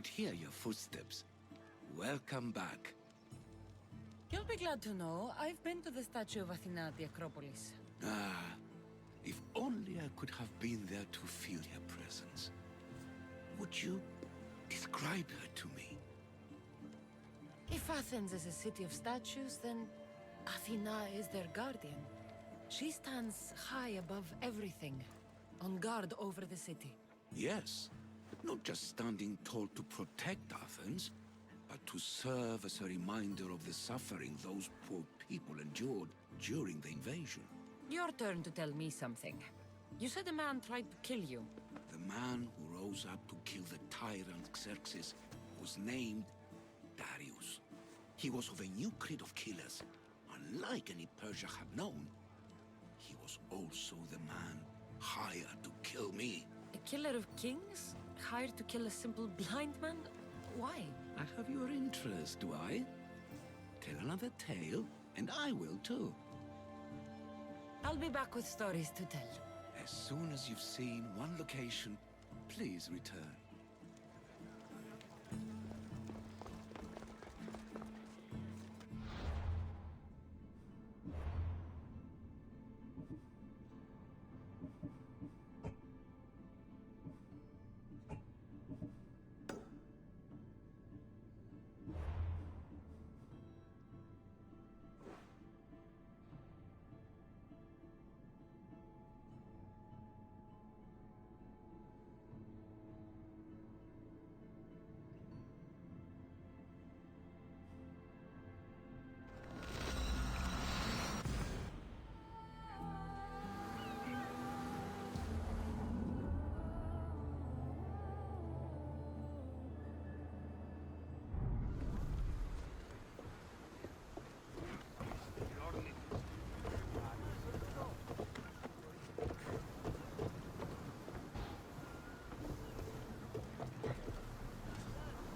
could hear your footsteps. Welcome back. You'll be glad to know I've been to the statue of Athena at the Acropolis. Ah, if only I could have been there to feel her presence. Would you describe her to me? If Athens is a city of statues, then Athena is their guardian. She stands high above everything, on guard over the city. Yes, not just standing tall to protect Athens, but to serve as a reminder of the suffering those poor people endured during the invasion. Your turn to tell me something. You said a man tried to kill you. The man who rose up to kill the tyrant Xerxes was named Darius. He was of a new creed of killers, unlike any Persia had known. He was also the man hired to kill me. A killer of kings? Hired to kill a simple blind man? Why? I have your interest, do I? Tell another tale, and I will too. I'll be back with stories to tell. As soon as you've seen one location, please return.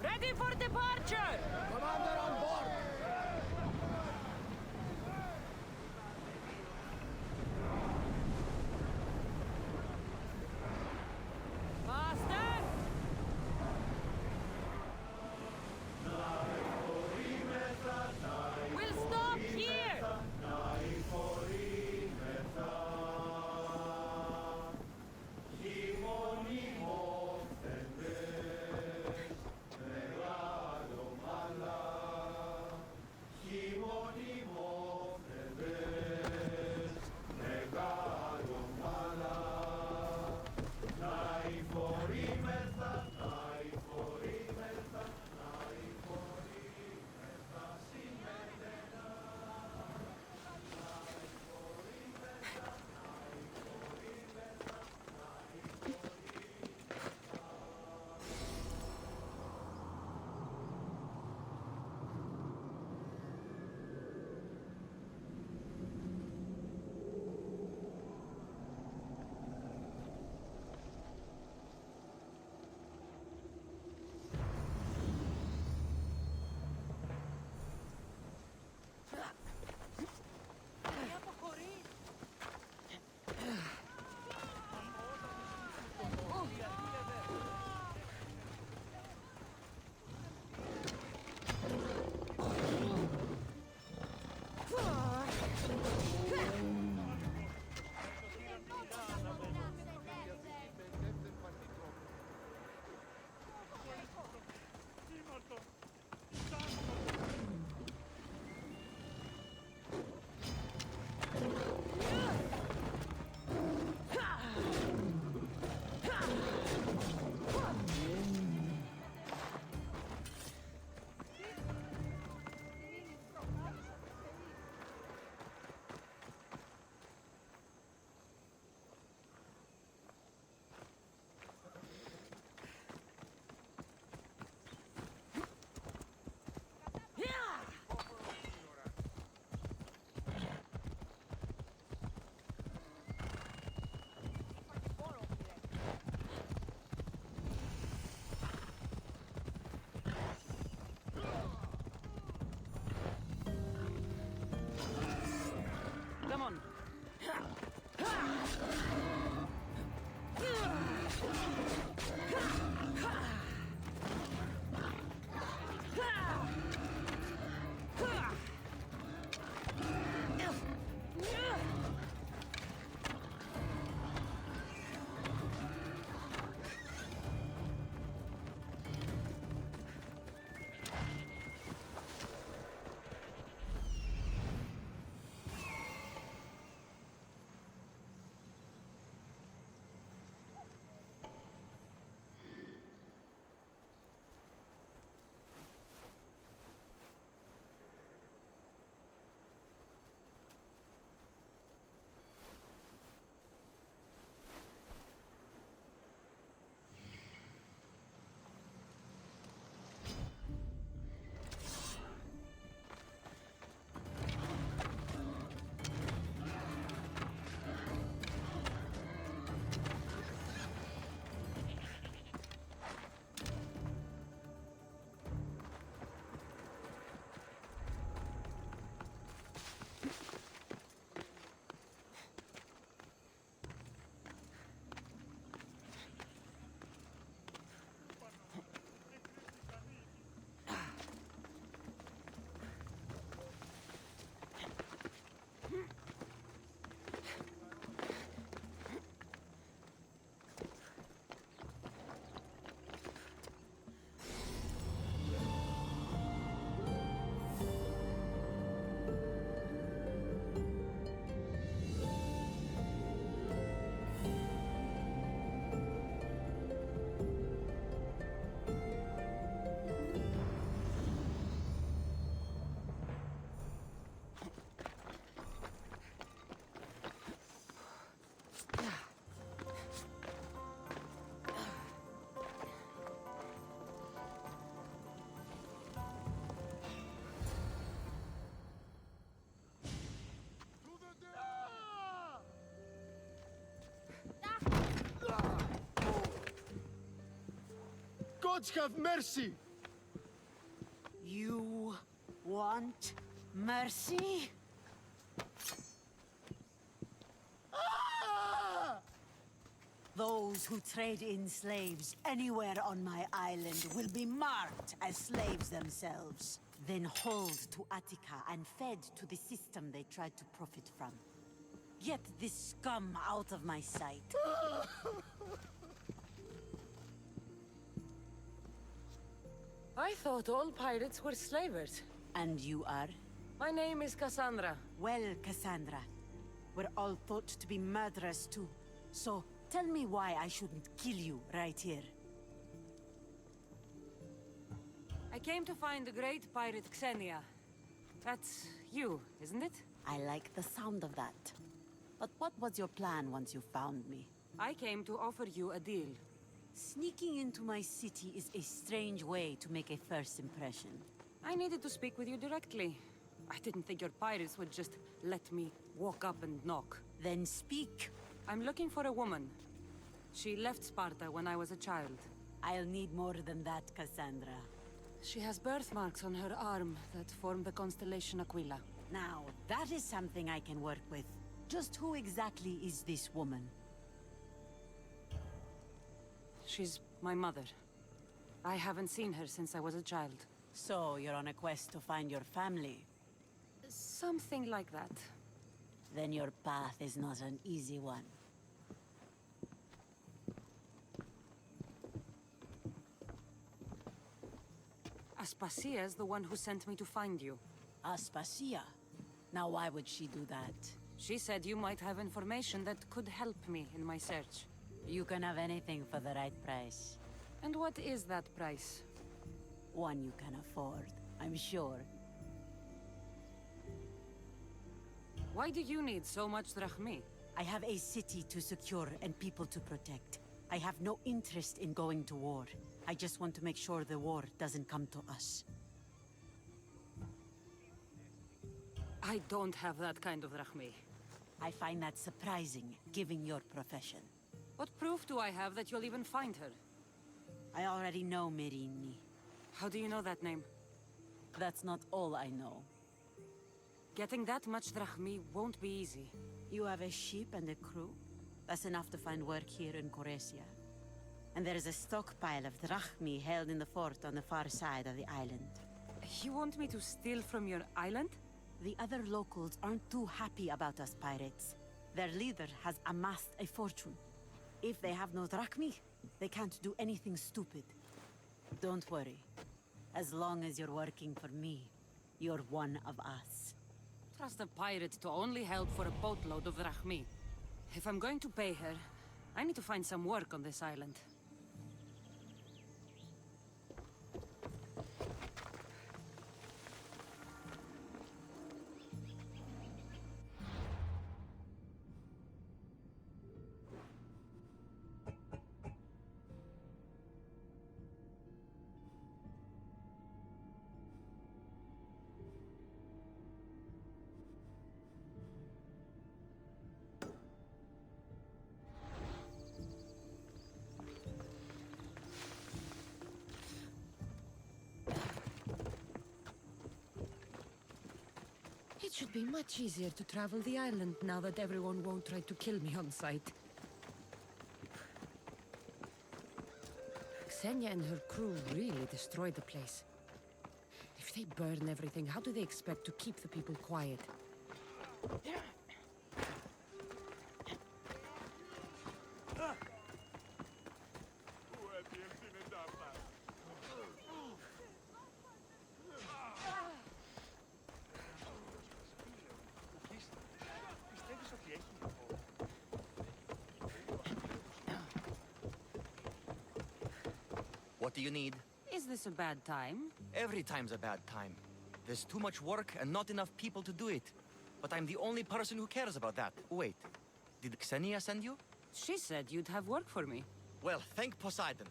Ready for departure! Commander on board! Faster! We'll stop here! gods have mercy! You want mercy? Ah! Those who trade in slaves anywhere on my island will be marked as slaves themselves, then hauled to Attica and fed to the system they tried to profit from. Get this scum out of my sight. I thought all pirates were slavers. And you are? My name is Cassandra. Well, Cassandra, we're all thought to be murderers too. So, tell me why I shouldn't kill you right here. I came to find the great pirate Xenia. That's you, isn't it? I like the sound of that. But what was your plan once you found me? I came to offer you a deal. Sneaking into my city is a strange way to make a first impression. I needed to speak with you directly. I didn't think your pirates would just let me walk up and knock. Then speak. I'm looking for a woman. She left Sparta when I was a child. I'll need more than that, Cassandra. She has birthmarks on her arm that form the constellation Aquila. Now, that is something I can work with. Just who exactly is this woman? She's my mother. I haven't seen her since I was a child. So, you're on a quest to find your family? Something like that. Then your path is not an easy one. Aspasia's the one who sent me to find you. Aspasia? Now why would she do that? She said you might have information that could help me in my search. You can have anything for the right price. And what is that price? One you can afford, I'm sure. Why do you need so much Drachmae? I have a city to secure and people to protect. I have no interest in going to war. I just want to make sure the war doesn't come to us. I don't have that kind of Drachmae. I find that surprising, given your profession. What proof do I have that you'll even find her? I already know Merini. How do you know that name? That's not all I know. Getting that much Drachmae won't be easy. You have a ship and a crew? That's enough to find work here in Coresia. And there is a stockpile of Drachmae held in the fort on the far side of the island. You want me to steal from your island? The other locals aren't too happy about us pirates. Their leader has amassed a fortune. If they have no Drachmae, they can't do anything stupid. Don't worry. As long as you're working for me, you're one of us. Trust a pirate to only help for a boatload of Drachmae. If I'm going to pay her, I need to find some work on this island. It should be much easier to travel the island now that everyone won't try to kill me on sight. Xenia and her crew really destroyed the place. If they burn everything, how do they expect to keep the people quiet? What do you need? Is this a bad time? Every time's a bad time. There's too much work and not enough people to do it. But I'm the only person who cares about that. Wait, did Xenia send you? She said you'd have work for me. Well, thank Poseidon.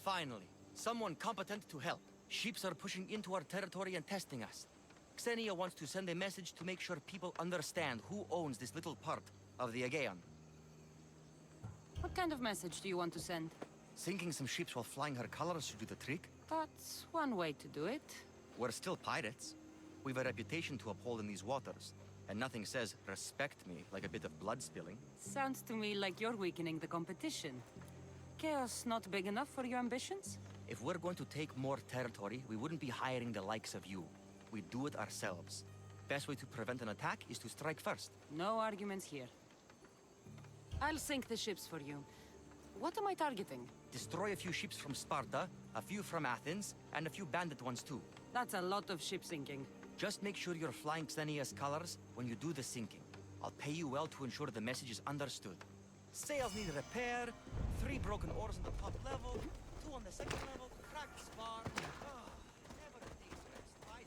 Finally, someone competent to help. Ships are pushing into our territory and testing us. Xenia wants to send a message to make sure people understand who owns this little part of the Aegean. What kind of message do you want to send? Sinking some ships while flying her colors should do the trick. That's one way to do it. We're still pirates. We've a reputation to uphold in these waters, and nothing says respect me like a bit of blood spilling. Sounds to me like you're weakening the competition. Chaos not big enough for your ambitions? If we're going to take more territory, we wouldn't be hiring the likes of you. We'd do it ourselves. Best way to prevent an attack is to strike first. No arguments here. I'll sink the ships for you. What am I targeting? Destroy a few ships from Sparta, a few from Athens, and a few bandit ones too. That's a lot of ship sinking. Just make sure you're flying Xenia's colors when you do the sinking. I'll pay you well to ensure the message is understood. Sails need repair, 3 broken oars on the top level, 2 on the second level, cracked spar. Never a day's rest, I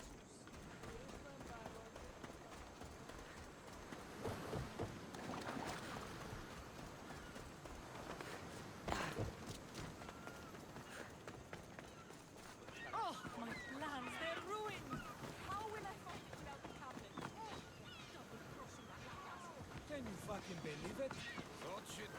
Oh, my plans, they're ruined! How will I fight without the captain? Can you fucking believe it? Thought shit.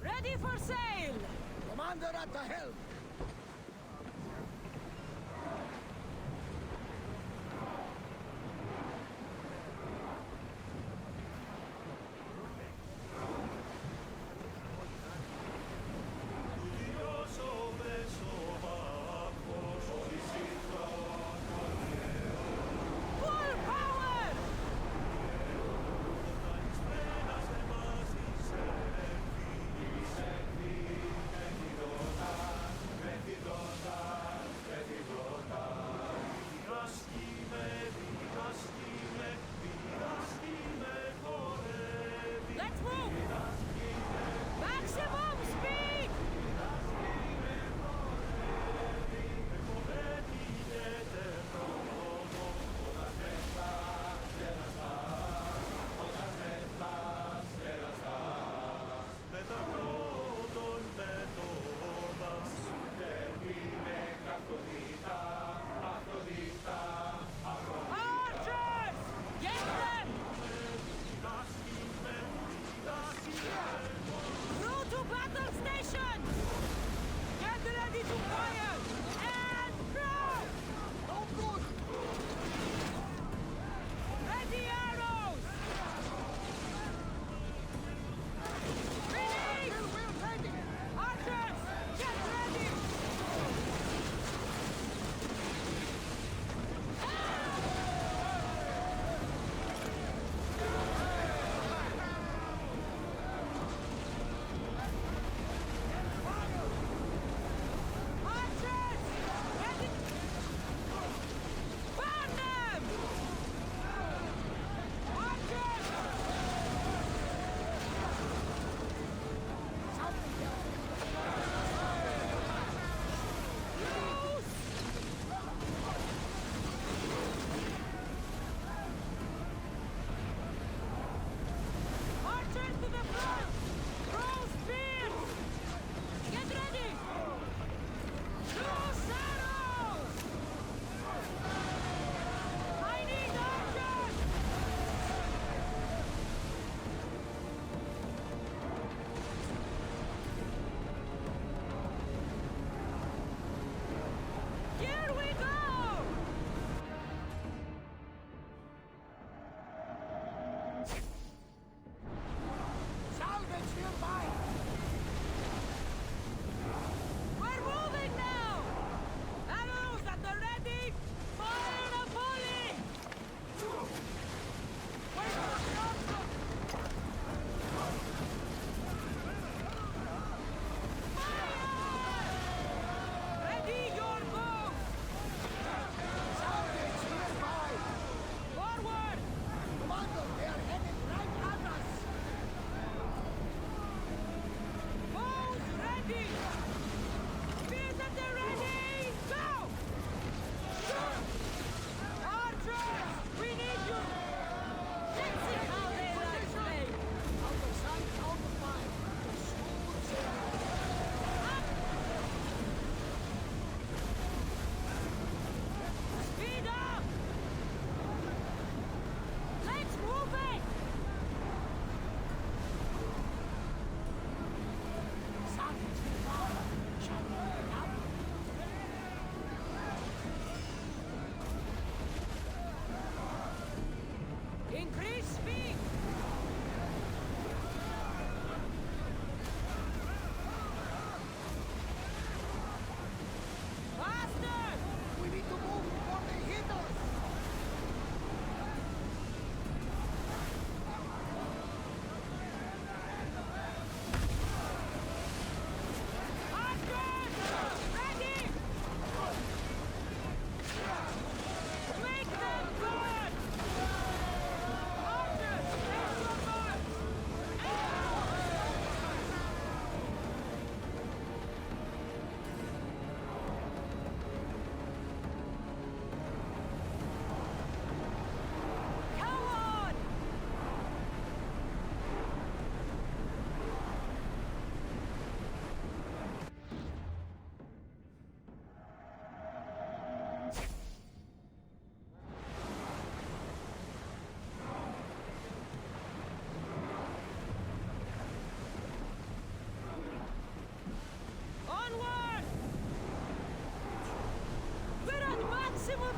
Ready for sail! Commander at the helm! Full power!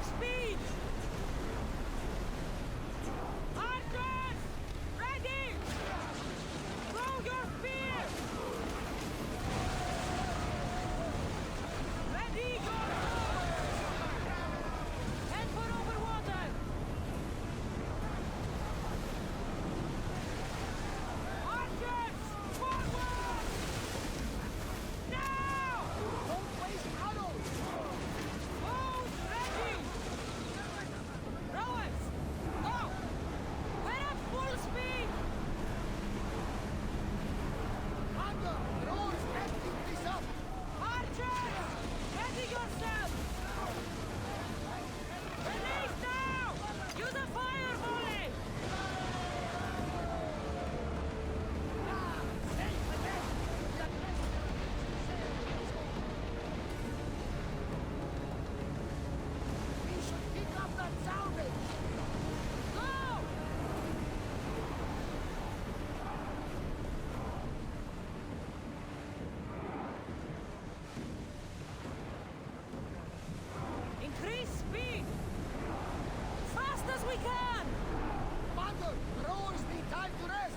Speed! Archers! Ready! Throw your spears! Ready, your swords! Head for over water! Archers! Forward! Now! Don't waste arrows! Bows ready! Rowers! Go! We're at full speed! Commander, rowers can't keep this up! Archers! Ready yourself! Release now! Use a fire volley! We should pick up that salvage! Go! Increase speed! Fast as we can! Commander, rowers need time to rest!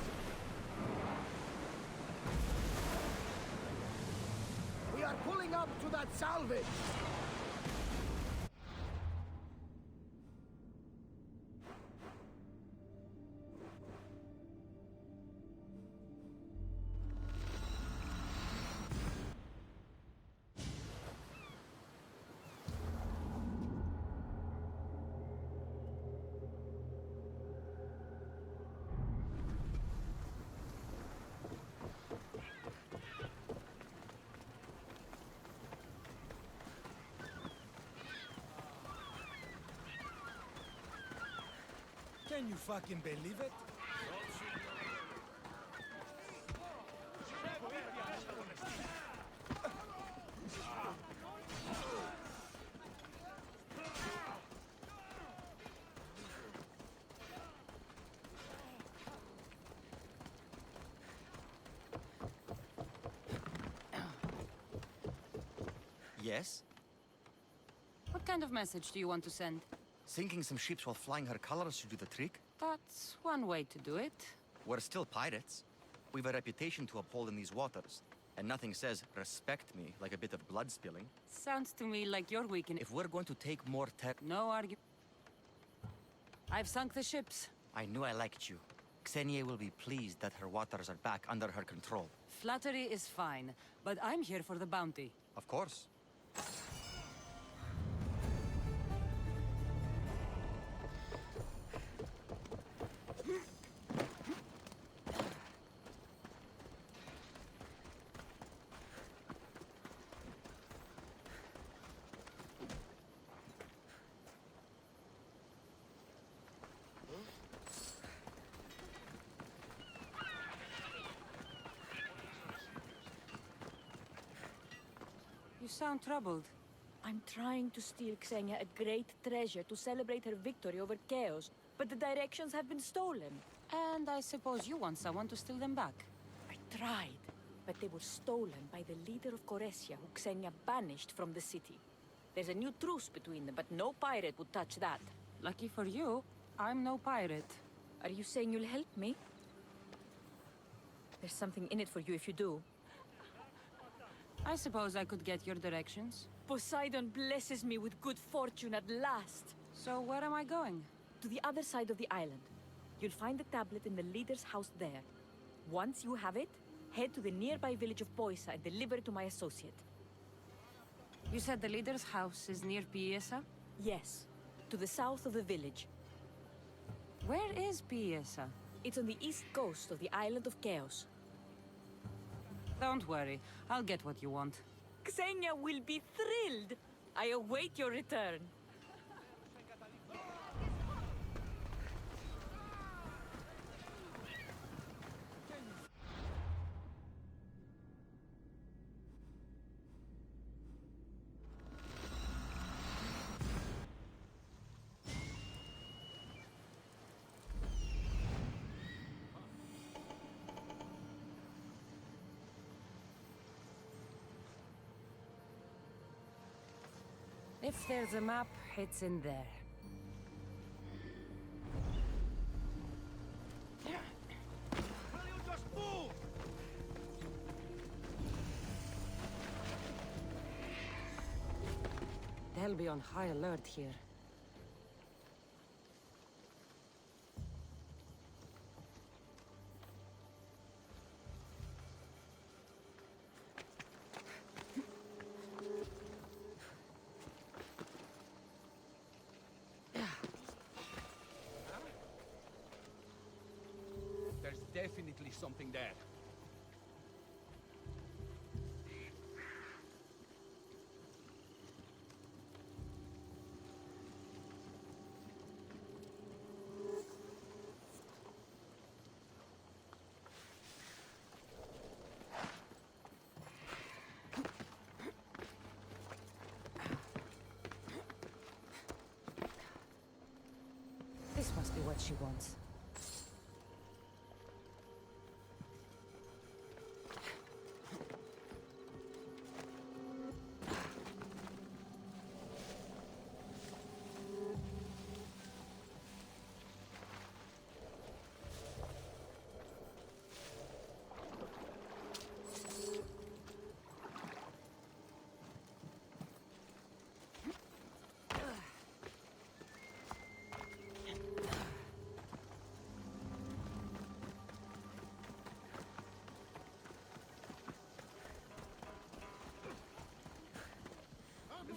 We are pulling up to that salvage! Can you fucking believe it? Yes? What kind of message do you want to send? Sinking some ships while flying her colors should do the trick. That's one way to do it. We're still pirates. We've a reputation to uphold in these waters. And nothing says respect me like a bit of blood spilling. Sounds to me like you're weak in... If we're going to take more No argument. I've sunk the ships. I knew I liked you. Xenia will be pleased that her waters are back under her control. Flattery is fine, but I'm here for the bounty. Of course. You sound troubled. I'm trying to steal Xenia a great treasure to celebrate her victory over Chaos, but the directions have been stolen. And I suppose you want someone to steal them back. I tried, but they were stolen by the leader of Koresia, who Xenia banished from the city. There's a new truce between them, but no pirate would touch that. Lucky for you, I'm no pirate. Are you saying you'll help me? There's something in it for you if you do. I suppose I could get your directions. Poseidon blesses me with good fortune at last. So where am I going? To the other side of the island. You'll find the tablet in the leader's house there. Once you have it, head to the nearby village of Poisa and deliver it to my associate. You said the leader's house is near Piesa? Yes, to the south of the village. Where is Piesa? It's on the east coast of the island of Chaos. Don't worry, I'll get what you want. Xenia will be thrilled! I await your return. If there's a map, it's in there. Will you just move? They'll be on high alert here. There's definitely something there. This must be what she wants.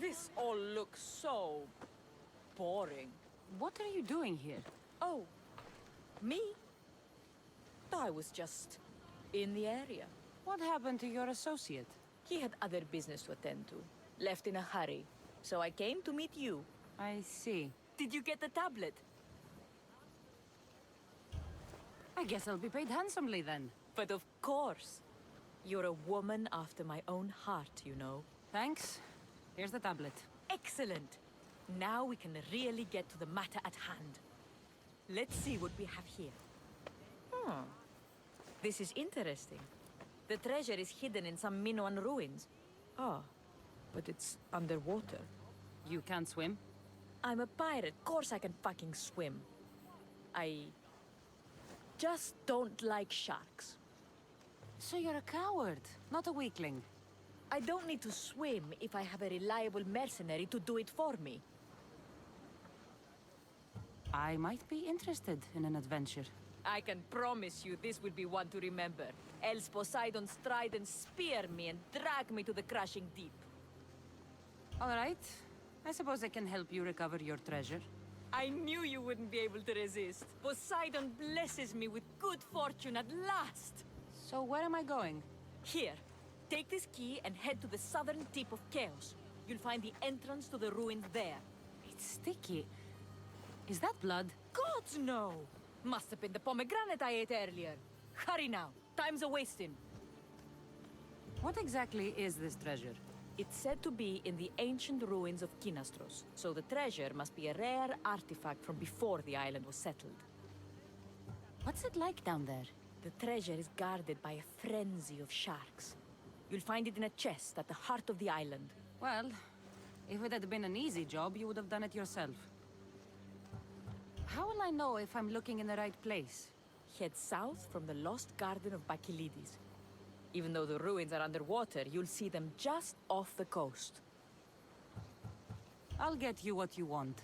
This all looks so boring. What are you doing here? Oh, me? I was just in the area. What happened to your associate? He had other business to attend to. Left in a hurry. So I came to meet you. I see. Did you get the tablet? I guess I'll be paid handsomely then. But of course. You're a woman after my own heart, you know. Thanks. Here's the tablet. Excellent. Now we can really get to the matter at hand. Let's see what we have here. This is interesting. The treasure is hidden in some Minoan ruins. Ah, but it's underwater. You can't swim? I'm a pirate. Course I can fucking swim. I just don't like sharks. So you're a coward, not a weakling. I don't need to swim if I have a reliable mercenary to do it for me. I might be interested in an adventure. I can promise you this will be one to remember. Else Poseidon's trident spear me and drag me to the crushing deep. All right. I suppose I can help you recover your treasure. I knew you wouldn't be able to resist. Poseidon blesses me with good fortune at last. So where am I going? Here, take this key and head to the southern tip of Chaos. You'll find the entrance to the ruins there. It's sticky. Is that blood? Gods, no! Must have been the pomegranate I ate earlier. Hurry now. Time's a-wasting. What exactly is this treasure? It's said to be in the ancient ruins of Kinastros, so the treasure must be a rare artifact from before the island was settled. What's it like down there? The treasure is guarded by a frenzy of sharks. You'll find it in a chest at the heart of the island. Well, if it had been an easy job, you would have done it yourself. How will I know if I'm looking in the right place? Head south from the lost garden of Bacchylides. Even though the ruins are underwater, you'll see them just off the coast. I'll get you what you want.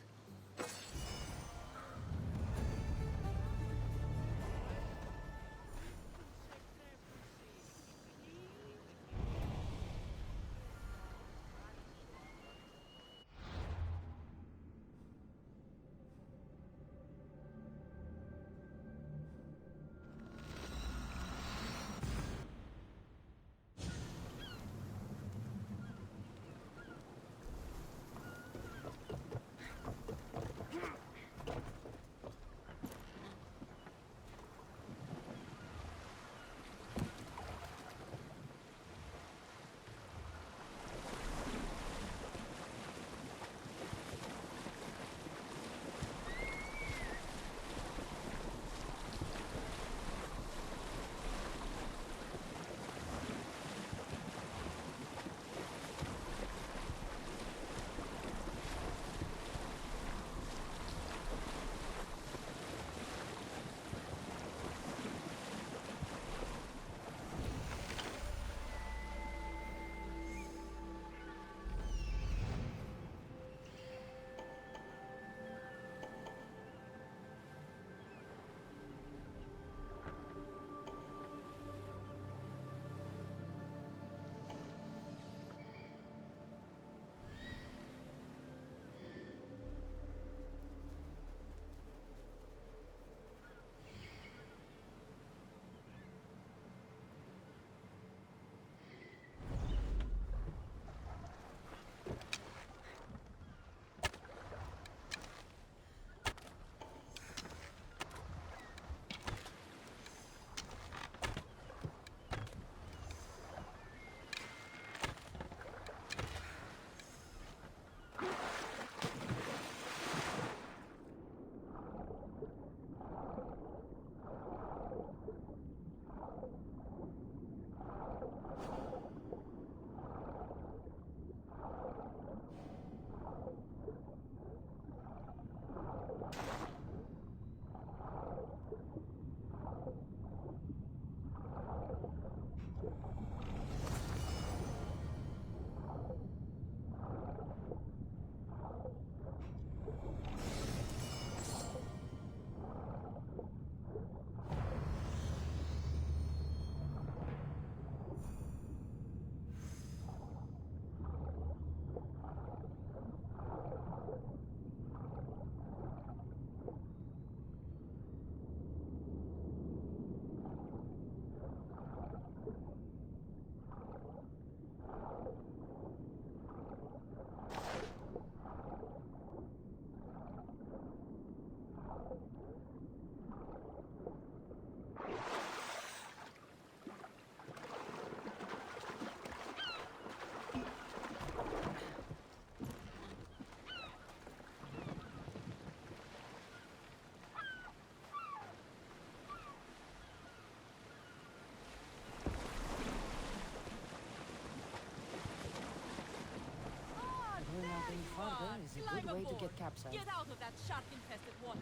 way to aboard. get capsized. Get out of that shark-infested water.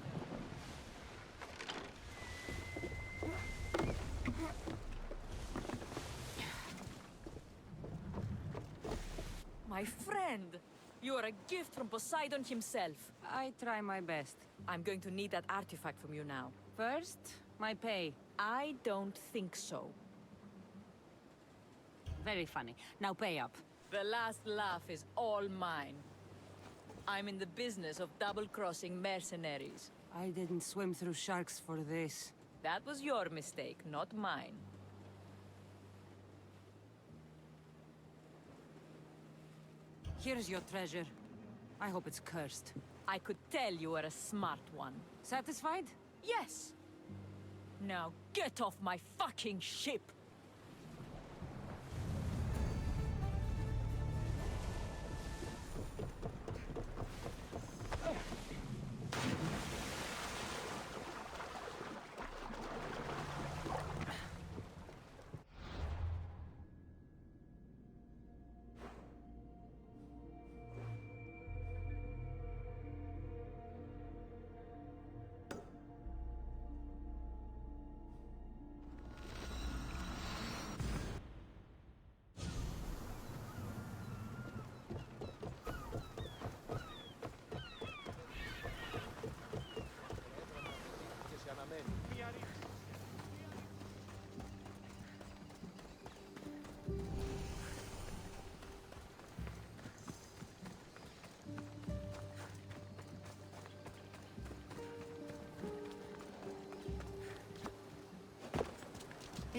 My friend, you are a gift from Poseidon himself. I try my best. I'm going to need that artifact from you now. First, my pay. I don't think so. Very funny. Now pay up. The last laugh is all mine. I'm in the business of double-crossing mercenaries. I didn't swim through sharks for this. That was your mistake, not mine. Here's your treasure. I hope it's cursed. I could tell you were a smart one. Satisfied? Yes! Now get off my fucking ship!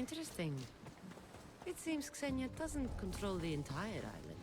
Interesting. It seems Xenia doesn't control the entire island.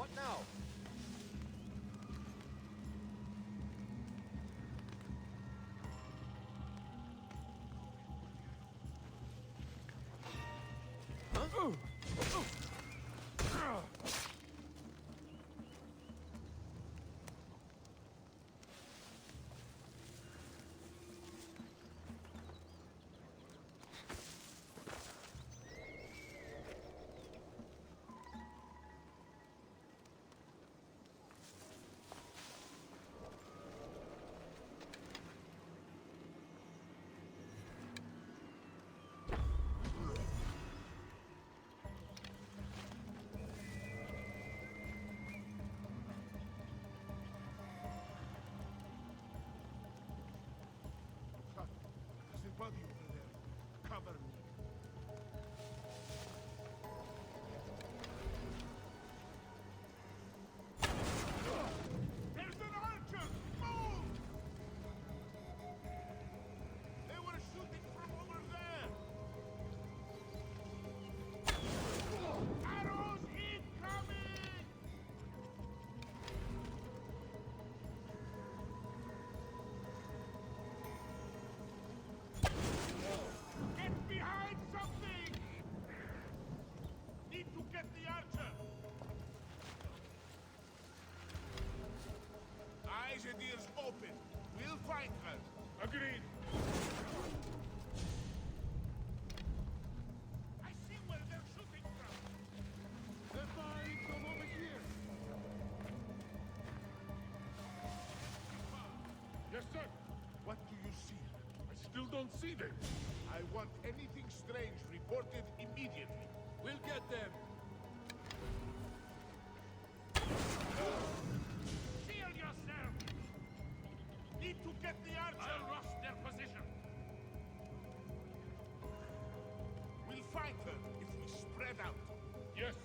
What now? Everybody over there, cover me. There's an archer! Move! They were shooting from over there! Arrows incoming! Get behind something! Need to get the archer! Eyes and ears open. We'll find her. Agreed. I see where they're shooting from. They're firing from over here. Yes, sir. What do you see? I still don't see them. I want anything strange reported immediately. We'll get them. Shield yourself! Need to get the archer! I'll rush their position. We'll find her if we spread out. Yes.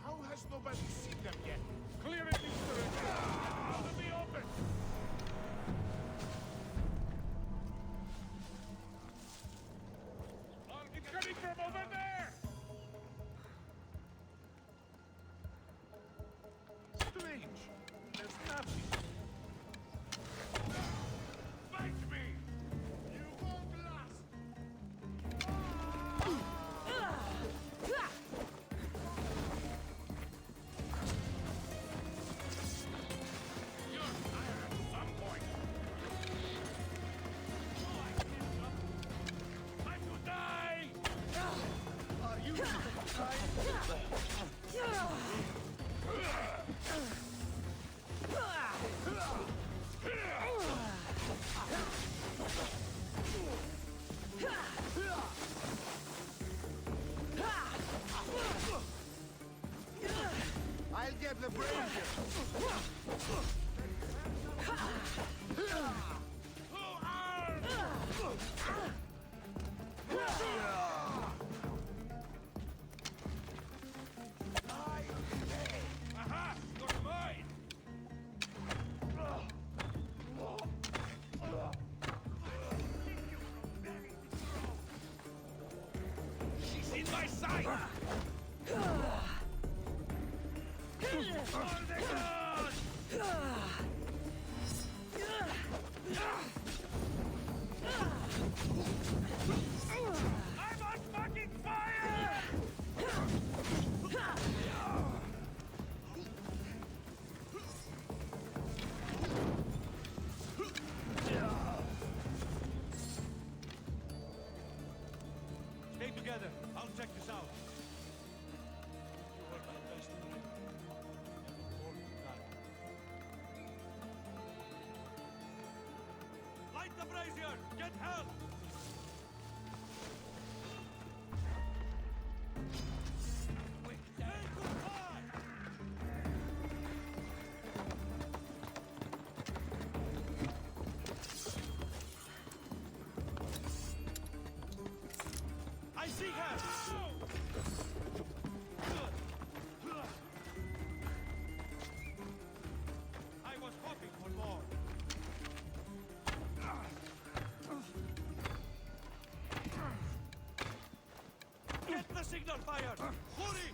How has nobody seen them yet? Clear it, Mr. Out of the open! It's coming from over there! Strange. There's nothing. Fight me! You won't last! You're tired at some point. Time to die! Are you I'll get the brazier. Aha! You're mine! She's in my sight! On the gun! I'm on fucking fire! Stay together. I'll check this out. You are my best friend. Lord God. Light the brazier! Get help! Quick, say goodbye! I see her! I was hoping for more. Get the signal fired! Hurry!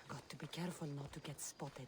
Got to be careful not to get spotted.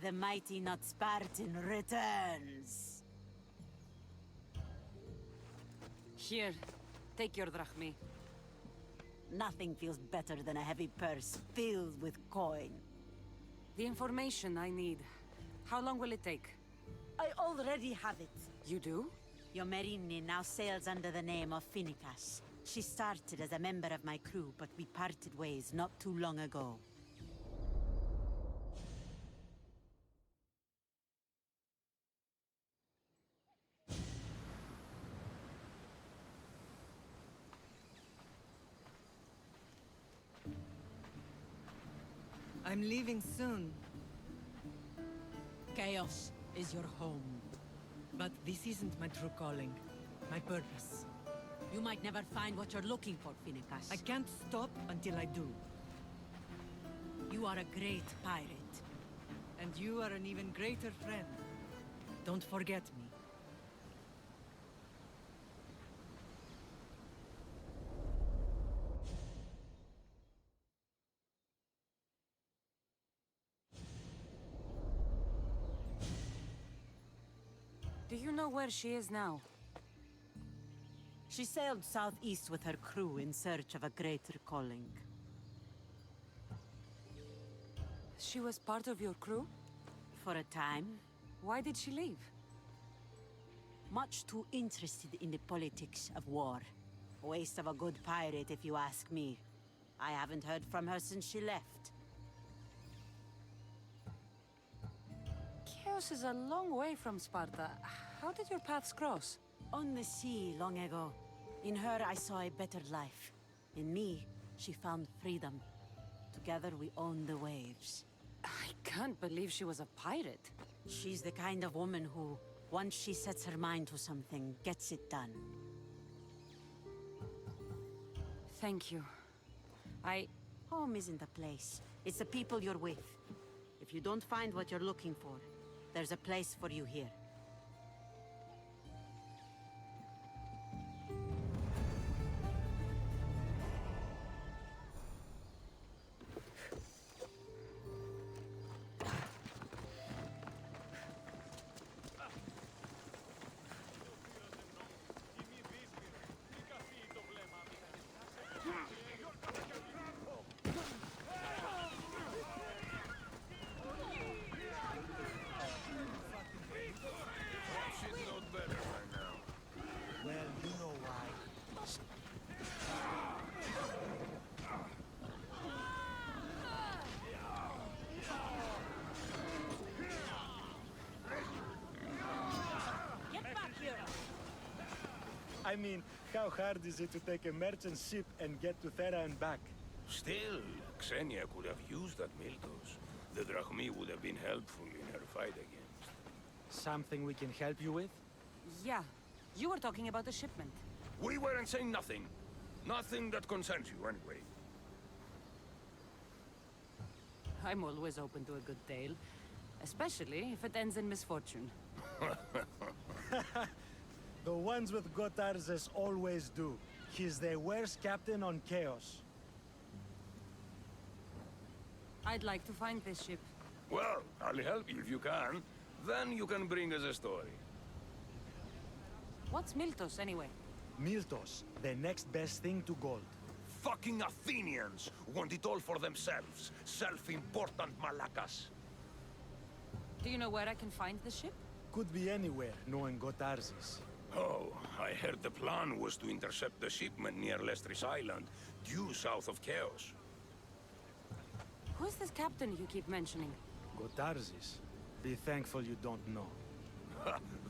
the mighty not Spartan returns. Here, take your Drachmae. Nothing feels better than a heavy purse filled with coin. The information I need. How long will it take? I already have it. You do? Your Merini now sails under the name of Finicas. She started as a member of my crew, but we parted ways not too long ago. I'm leaving soon. Chaos is your home. But this isn't my true calling. My purpose. You might never find what you're looking for, Finicas. I can't stop until I do. You are a great pirate. And you are an even greater friend. Don't forget me. Do you know where she is now? She sailed southeast with her crew in search of a greater calling. She was part of your crew? For a time. Why did she leave? Much too interested in the politics of war. A waste of a good pirate, if you ask me. I haven't heard from her since she left. Chaos is a long way from Sparta. How did your paths cross? On the sea, long ago. In her, I saw a better life. In me, she found freedom. Together, we owned the waves. I can't believe she was a pirate. She's the kind of woman who, once she sets her mind to something, gets it done. Thank you. Home isn't a place. It's the people you're with. If you don't find what you're looking for, there's a place for you here. I mean, how hard is it to take a merchant ship and get to Thera and back? Still, Xenia could have used that Miltos. The Drachmae would have been helpful in her fight against. Something we can help you with? Yeah. You were talking about the shipment. We weren't saying nothing. Nothing that concerns you, anyway. I'm always open to a good tale. Especially if it ends in misfortune. The ones with Gotarzes always do. He's the worst captain on Chaos. I'd like to find this ship. Well, I'll help you if you can. Then you can bring us a story. What's Miltos, anyway? Miltos, the next best thing to gold. Fucking Athenians want it all for themselves. Self-important malacas. Do you know where I can find the ship? Could be anywhere, knowing Gotarzes. Oh, I heard the plan was to intercept the shipment near Lestris Island, due south of Chaos. Who's this captain you keep mentioning? Gotarzes. Be thankful you don't know.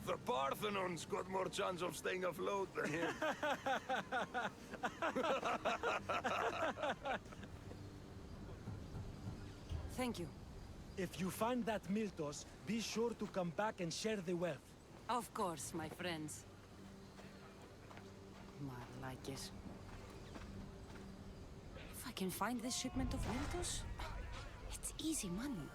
The Parthenon's got more chance of staying afloat than him. Thank you. If you find that Miltos, be sure to come back and share the wealth. Of course, my friends. Malakis. If I can find this shipment of Miltos, it's easy money.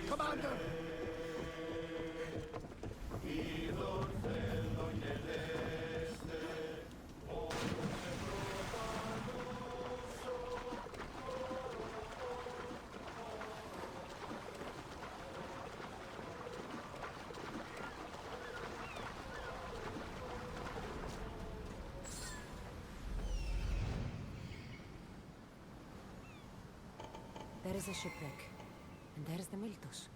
Commander! There is a shipwreck, and there is the Miltos.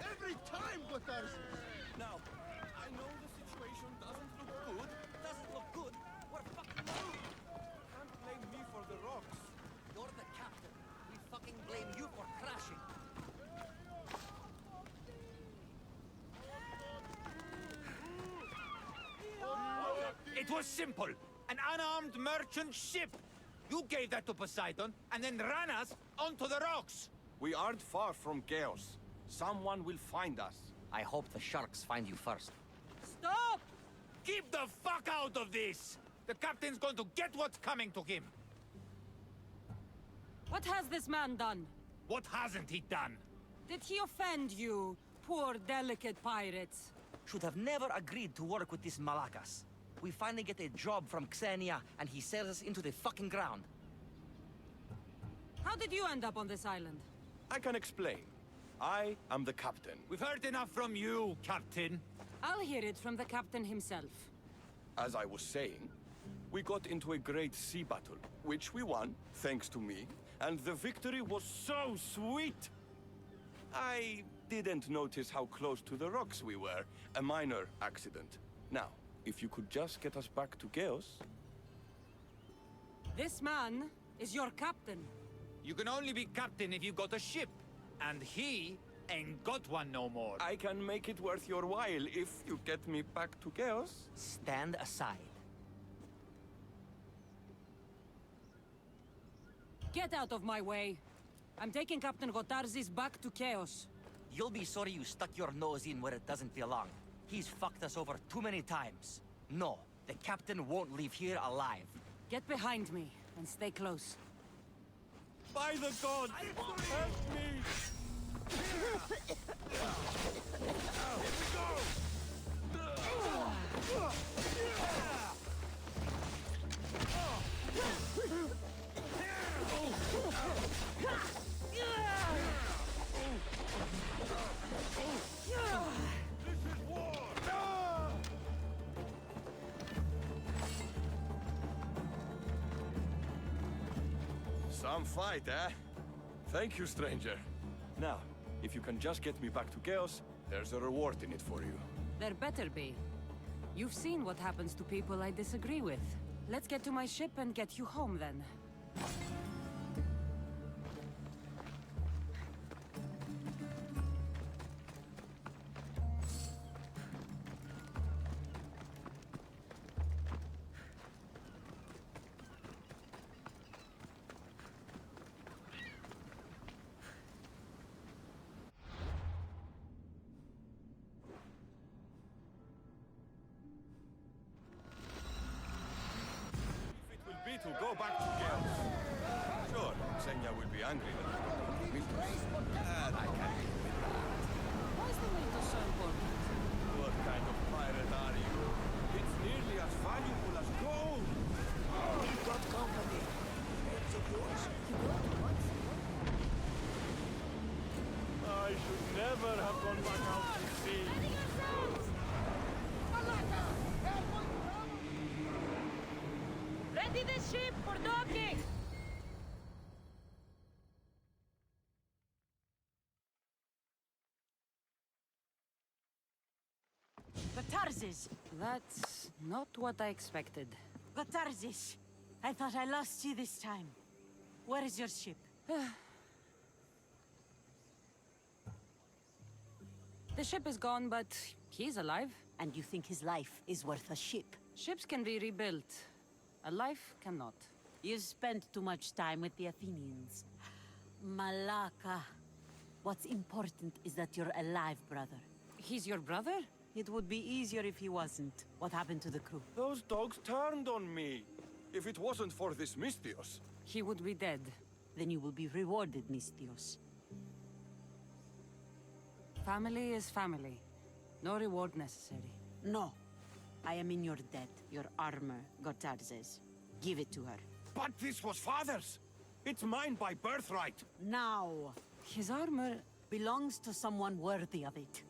Every time, Okytos! Now, I know the situation doesn't look good. Doesn't look good? We're fucking moved. Can't blame me for the rocks. You're the captain. We fucking blame you for crashing. It was simple. An unarmed merchant ship. You gave that to Poseidon, and then ran us onto the rocks. We aren't far from chaos. Someone will find us. I hope the sharks find you first. Stop! Keep the fuck out of this! The captain's going to get what's coming to him. What has this man done? What hasn't he done? Did he offend you, poor delicate pirates? Should have never agreed to work with this Malakas. We finally get a job from Xenia, and he sells us into the fucking ground. How did you end up on this island? I can explain. I am the captain. We've heard enough from you, Captain. I'll hear it from the captain himself. As I was saying, we got into a great sea battle, which we won, thanks to me, and the victory was so sweet! I didn't notice how close to the rocks we were. A minor accident. Now, if you could just get us back to Chaos... This man is your captain. You can only be captain if you've got a ship. And he ain't got one no more. I can make it worth your while if you get me back to Chaos. Stand aside. Get out of my way. I'm taking Captain Gotarzes back to Chaos. You'll be sorry you stuck your nose in where it doesn't belong. He's fucked us over too many times. No, the captain won't leave here alive. Get behind me and stay close. By the gods, help me! Some fight, eh? Thank you, stranger. Now, if you can just get me back to Chaos, there's a reward in it for you. There better be. You've seen what happens to people I disagree with. Let's get to my ship and get you home then. To go back to Chaos. Sure, Xenia will be angry that we don't have Miltos. I can't deal with that. Why is the Miltos so important? What kind of pirate are you? It's nearly as valuable as gold! We've got company. Heads of yours. I should never have gone back out to sea. Ready the ship for docking! Gotarzes! That's not what I expected. Gotarzes! I thought I lost you this time. Where is your ship? The ship is gone, but he's alive. And you think his life is worth a ship? Ships can be rebuilt. A life cannot. You spent too much time with the Athenians. Malaka. What's important is that you're alive, brother. He's your brother? It would be easier if he wasn't. What happened to the crew? Those dogs turned on me. If it wasn't for this Misthios. He would be dead. Then you will be rewarded, Misthios. Family is family. No reward necessary. No. I am in your debt. Your armor, Gotarzes. Give it to her. But this was father's! It's mine by birthright! Now! His armor belongs to someone worthy of it.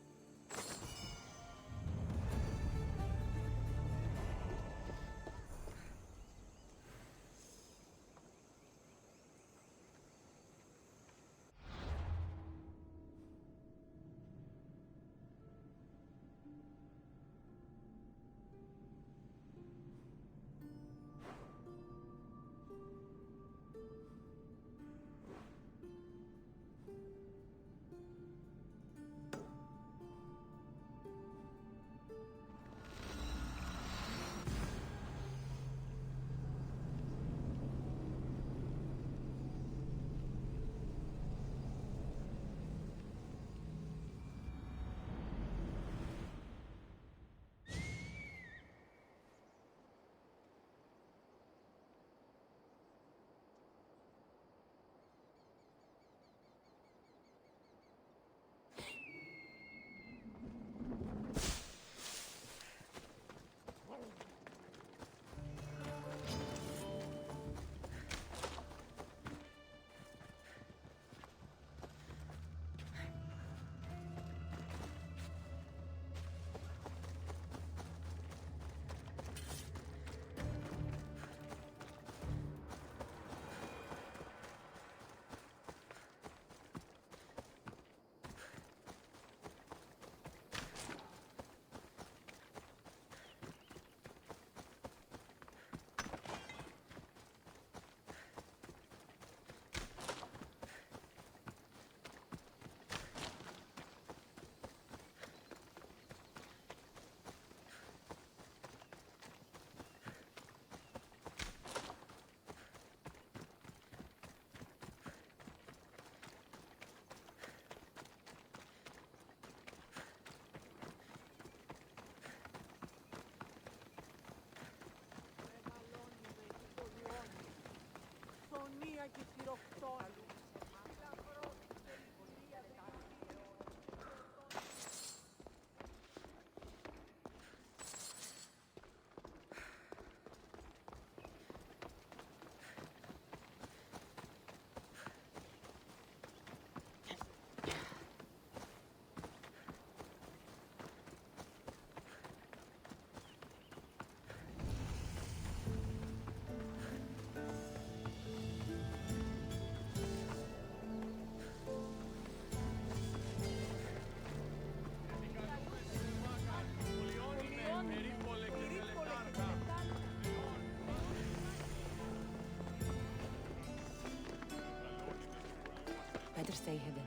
Better stay hidden.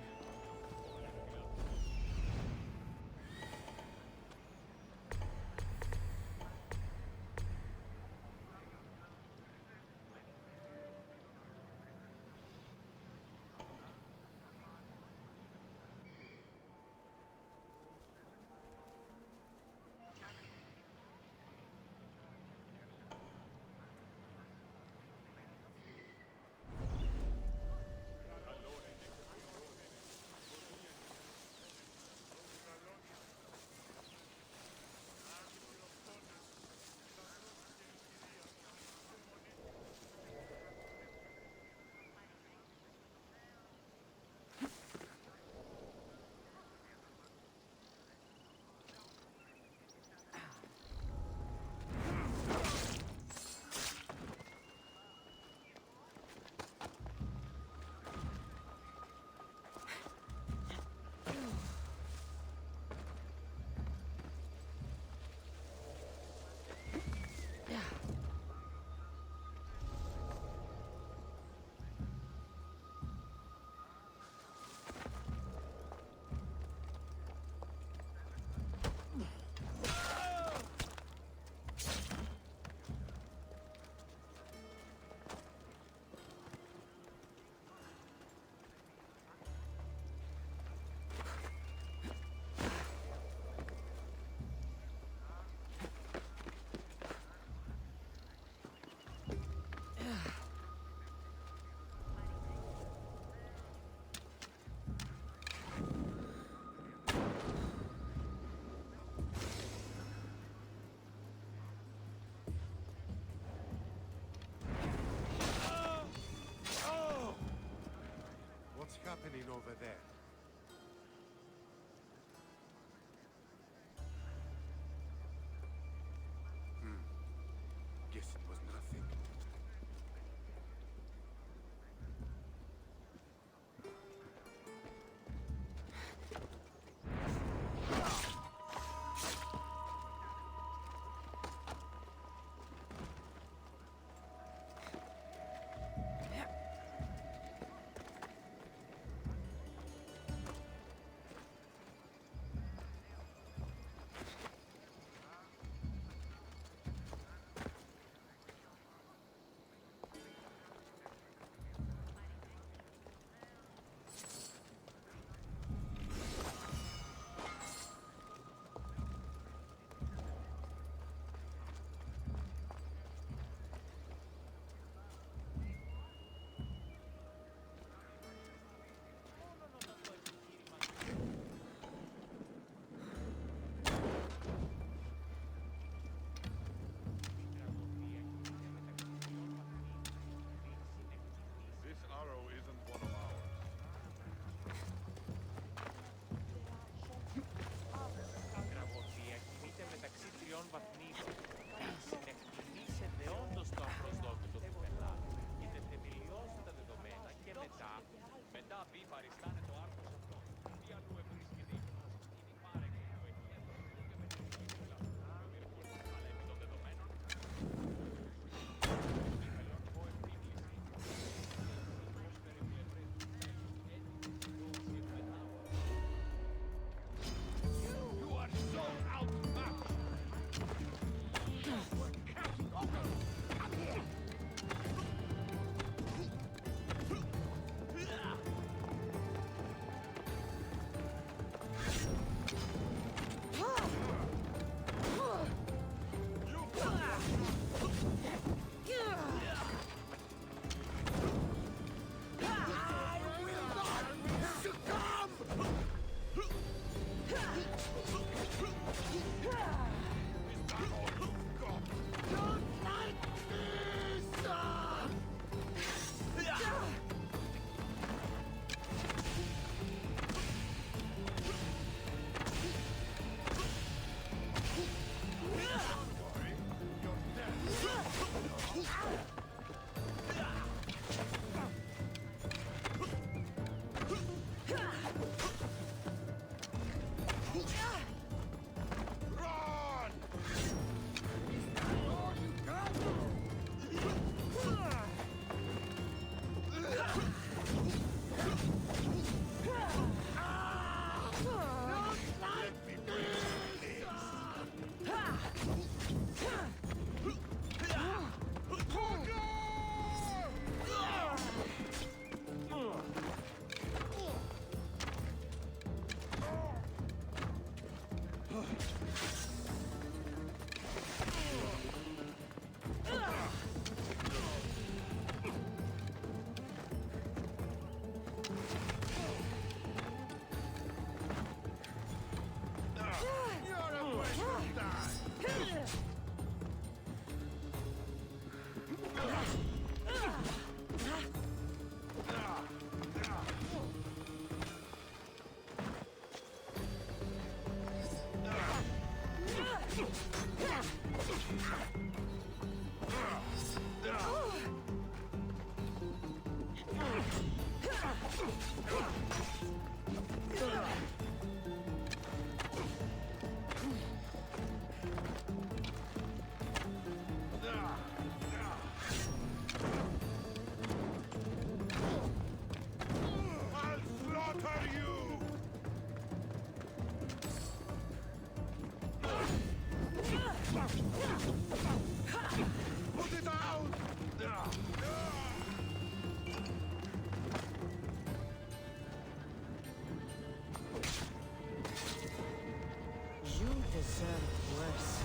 You deserve worse.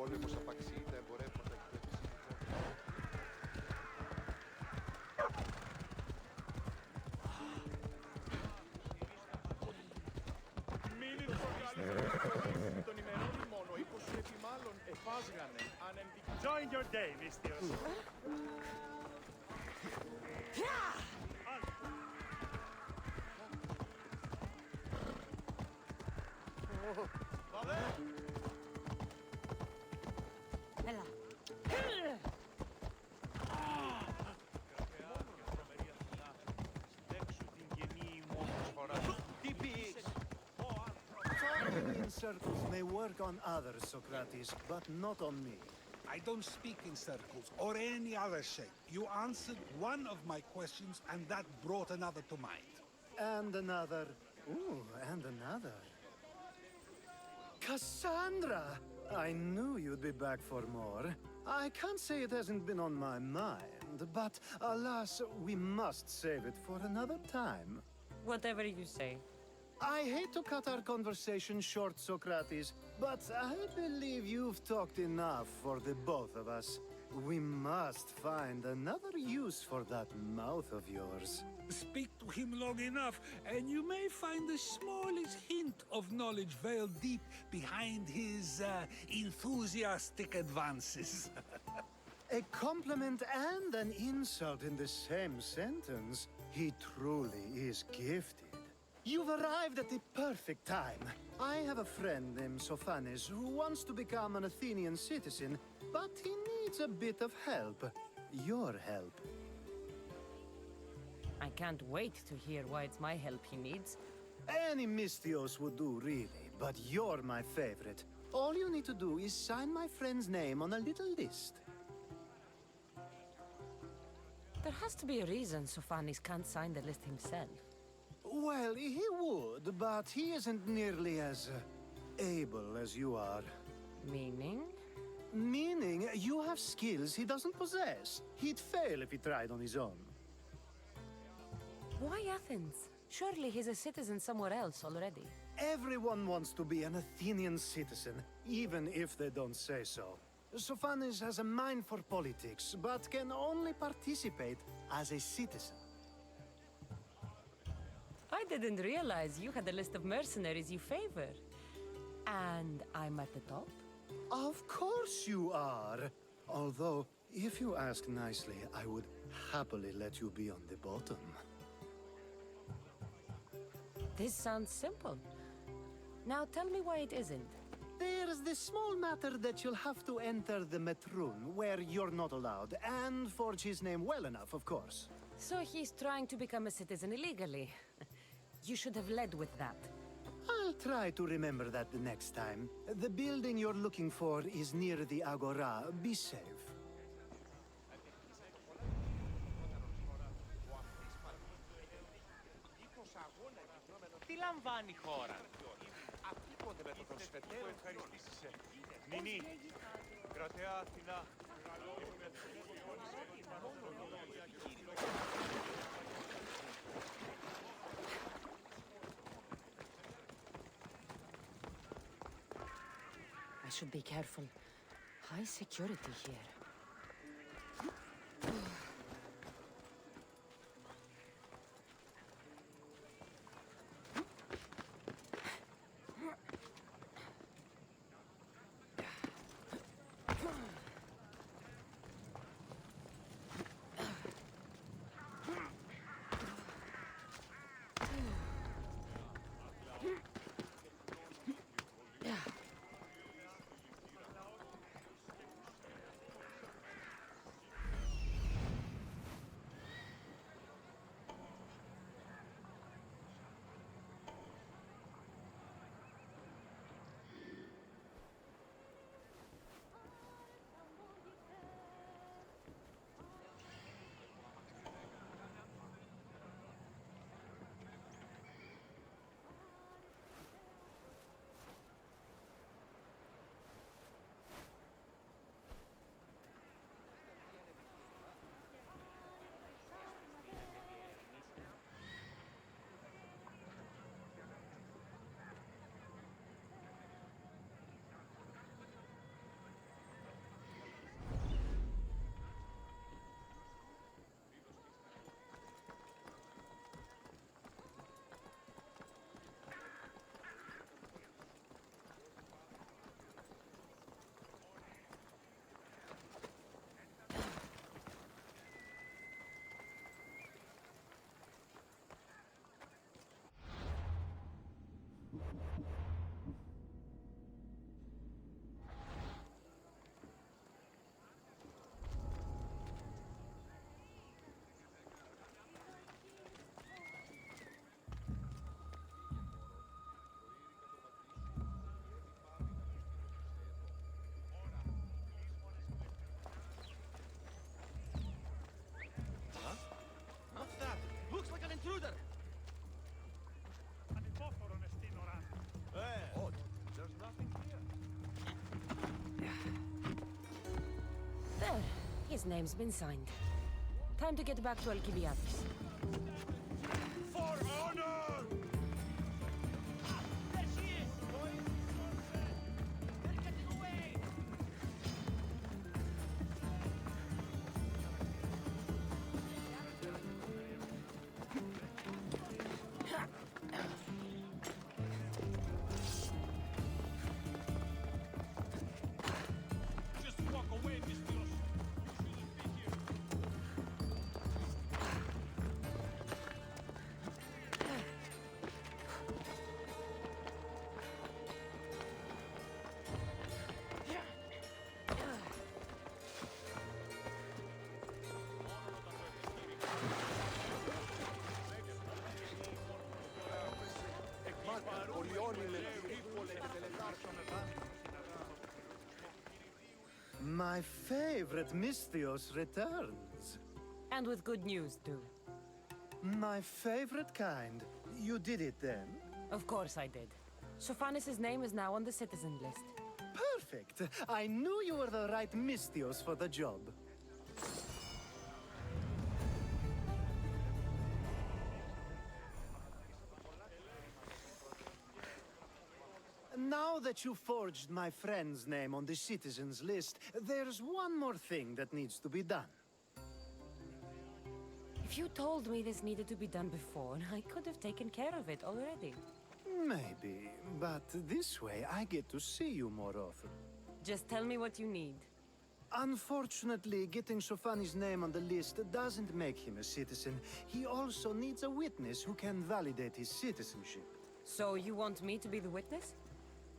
πόλεμος, απαξίοι, τα εμπορεύματα και το Τον ημερώνει μόνο 20 επιμάλλον εφάσγανε ανεμβική. Join your day, Mistios. Έλα. In circles may work on others, Socrates, but not on me. I don't speak in circles or any other shape. You answered one of my questions, and that brought another to mind. And another. Ooh, and another. Cassandra! I knew you'd be back for more. I can't say it hasn't been on my mind, but alas, we must save it for another time. Whatever you say. I hate to cut our conversation short, Socrates, But I believe you've talked enough for the both of us. We must find another use for that mouth of yours. Speak to him long enough, and you may find the smallest hint of knowledge veiled deep behind his enthusiastic advances. A compliment and an insult in the same sentence. He truly is gifted. You've arrived at the perfect time. I have a friend named Sophanes who wants to become an Athenian citizen, but he needs a bit of help. Your help. I can't wait to hear why it's my help he needs. Any Mystios would do, really, but you're my favorite. All you need to do is sign my friend's name on a little list. There has to be a reason Sophanes can't sign the list himself. Well, he would, but he isn't nearly as able as you are. Meaning? Meaning, you have skills he doesn't possess. He'd fail if he tried on his own. Why Athens? Surely he's a citizen somewhere else already. Everyone wants to be an Athenian citizen, even if they don't say so. Sophanes has a mind for politics, but can only participate as a citizen. I didn't realize you had a list of mercenaries you favor. And I'm at the top? Of course you are. Although, if you ask nicely, I would happily let you be on the bottom. This sounds simple. Now tell me why it isn't. There's the small matter that you'll have to enter the Metroon, where you're not allowed, and forge his name well enough, of course. So he's trying to become a citizen illegally. You should have led with that. I'll try to remember that the next time. The building you're looking for is near the Agora. Be safe. Τι λαμβάνει η χώρα? Τίποτε με το προσφετέρο. Ευχαριστήσεις σε. Νινή, κρατέα Αθηνά. I should be careful. High security here. Intruder! Odd. There's nothing here. There. His name's been signed. Time to get back to Alcibiades. For honor! There she is! My favorite Misthios returns. And with good news, too. My favorite kind. You did it then? Of course I did. Sophanis' name is now on the citizen list. Perfect! I knew you were the right Misthios for the job. Now that you forged my friend's name on the citizens list, there's one more thing that needs to be done. If you told me this needed to be done before, I could have taken care of it already. Maybe, but this way I get to see you more often. Just tell me what you need. Unfortunately, getting Sophanis' name on the list doesn't make him a citizen. He also needs a witness who can validate his citizenship. So you want me to be the witness?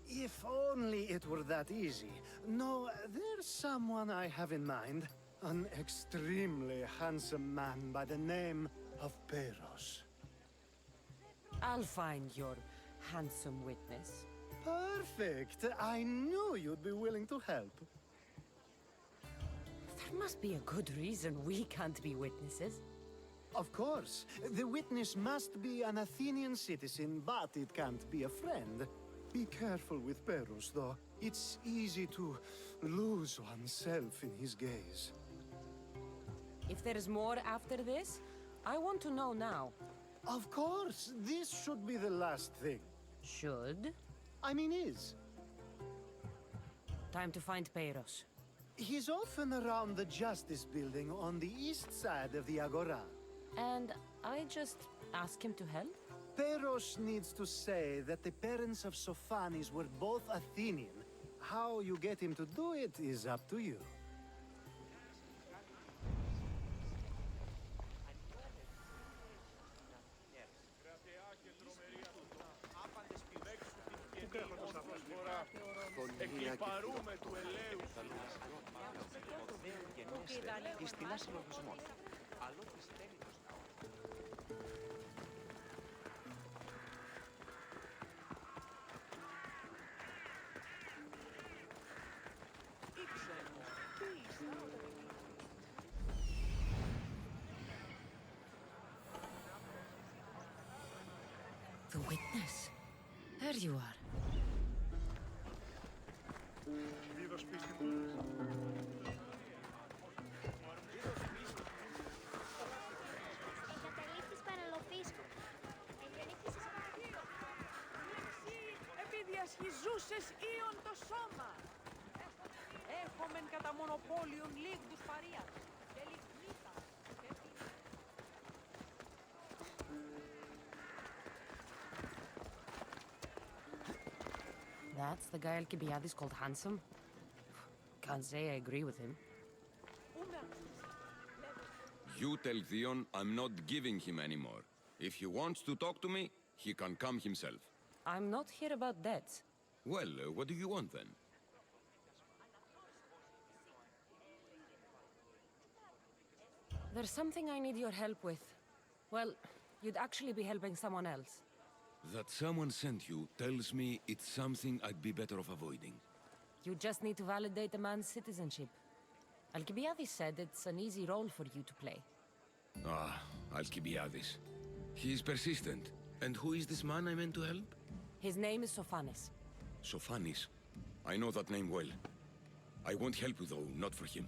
If only it were that easy. No, there's someone I have in mind. An extremely handsome man by the name of Peros. I'll find your handsome witness. Perfect! I knew you'd be willing to help. There must be a good reason we can't be witnesses. Of course. The witness must be an Athenian citizen, but it can't be a friend. Be careful with Peros, though. It's easy to lose oneself in his gaze. If there is more after this, I want to know now. Of course! This should be the last thing. Should? I mean is. Time to find Peros. He's often around the Justice Building on the east side of the Agora. And I just ask him to help? Peros needs to say that the parents of Sophanis were both Athenian. How you get him to do it is up to you. The witness. There you are. Επιδιασχιζούσες ήον το σώμα. Έχομεν κατά μονοπόλιον λίγδους παρίας. Και λιγνίτα. That's the guy Alcibiades called handsome? Can't say I agree with him. You tell Theon I'm not giving him anymore. If he wants to talk to me, he can come himself. I'm not here about debts. Well, what do you want then? There's something I need your help with. Well, you'd actually be helping someone else. That someone sent you tells me it's something I'd be better off avoiding. You just need to validate a man's citizenship. Alcibiades said it's an easy role for you to play. Ah, Alcibiades. He's persistent. And who is this man I meant to help? His name is Sophanis. Sophanis. I know that name well. I won't help you though, not for him.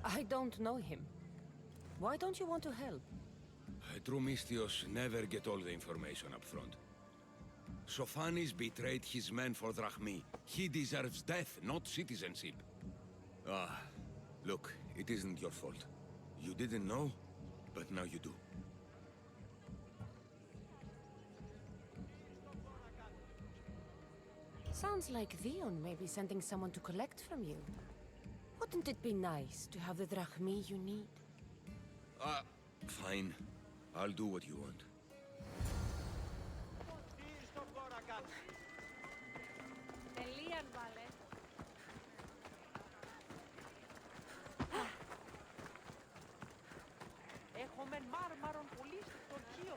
I don't know him. Why don't you want to help? True Misthios never get all the information up front. Sophanis betrayed his men for Drachmae. He deserves death, not citizenship. Ah, look, it isn't your fault. You didn't know, but now you do. Sounds like Theon may be sending someone to collect from you. Wouldn't it be nice to have the Drachmae you need? Fine. I'll do what you want. Τελείαν βάλε. Έχομεν μάρμαρον πολύ στο αρχείο.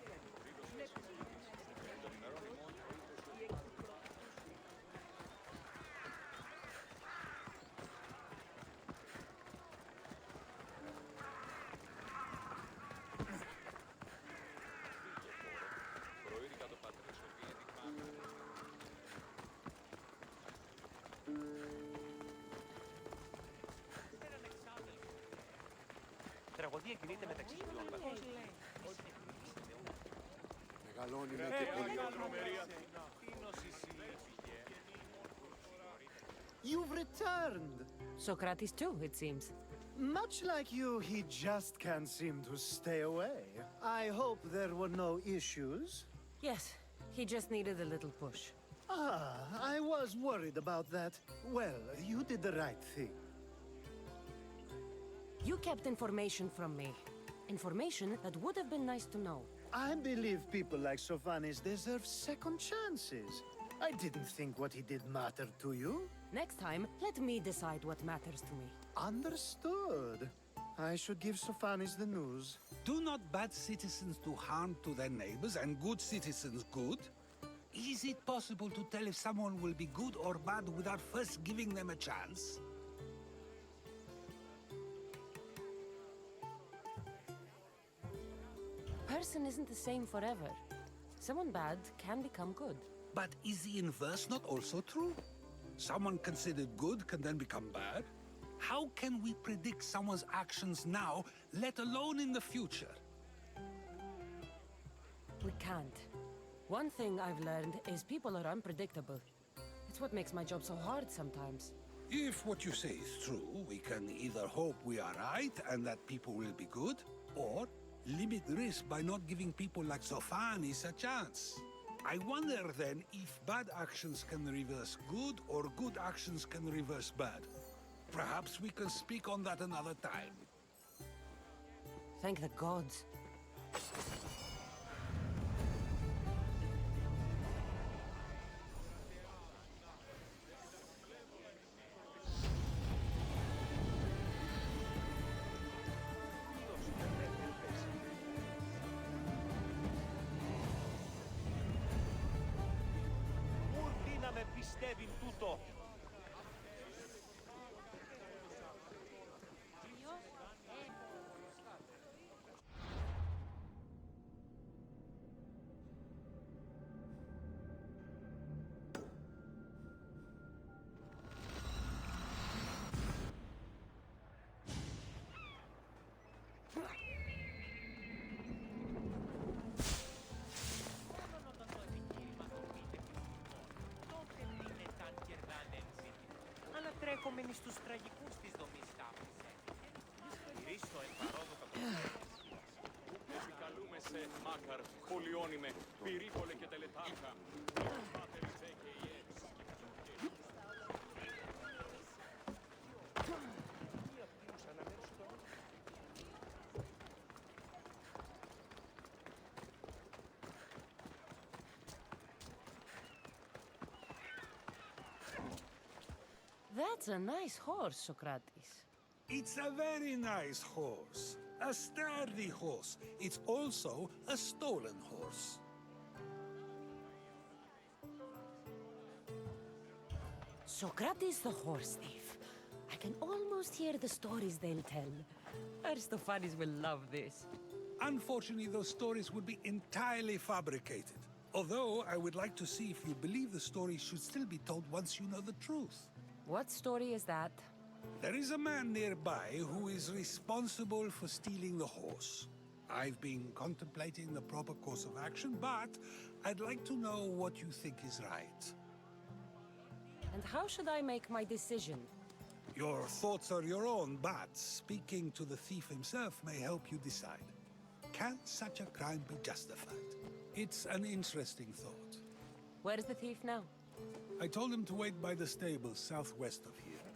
τραγωδία κινείται μεταξύ σπιών. Μεγαλώνει με και πολύ. You've returned! Socrates too, it seems. Much like you, he just can't seem to stay away. I hope there were no issues. Yes, he just needed a little push. Ah, I was worried about that. Well, you did the right thing. You kept information from me. Information that would have been nice to know. I believe people like Sophanis deserve second chances. I didn't think what he did mattered to you. Next time, let me decide what matters to me. Understood. I should give Sophanis the news. Do not bad citizens do harm to their neighbors and good citizens good? Is it possible to tell if someone will be good or bad without first giving them a chance? Person isn't the same forever. Someone bad can become good. But is the inverse not also true? Someone considered good can then become bad? How can we predict someone's actions now, let alone in the future? We can't. One thing I've learned is people are unpredictable. It's what makes my job so hard sometimes. If what you say is true, we can either hope we are right and that people will be good, or limit risk by not giving people like Sophanis a chance. I wonder then if bad actions can reverse good or good actions can reverse bad. Perhaps we can speak on that another time. Thank the gods. Πιστεύει τούτο. Τρέχομενοι στους τραγικούς της δομής τάφησε. Ρίστο εν παρόδοτα το επικαλούμε σε Μάκαρ, Πολιόνιμε, Πυρίπολε και Τελετάρχα. Πάτερισε και η έξι. That's a nice horse, Socrates. It's a very nice horse. A sturdy horse. It's also a stolen horse. Socrates the horse thief. I can almost hear the stories they'll tell. Aristophanes will love this. Unfortunately, those stories would be entirely fabricated. Although, I would like to see if you believe the stories should still be told once you know the truth. What story is that? There is a man nearby who is responsible for stealing the horse. I've been contemplating the proper course of action, but I'd like to know what you think is right. And how should I make my decision? Your thoughts are your own, but speaking to the thief himself may help you decide. Can such a crime be justified? It's an interesting thought. Where is the thief now? I told him to wait by the stables southwest of here.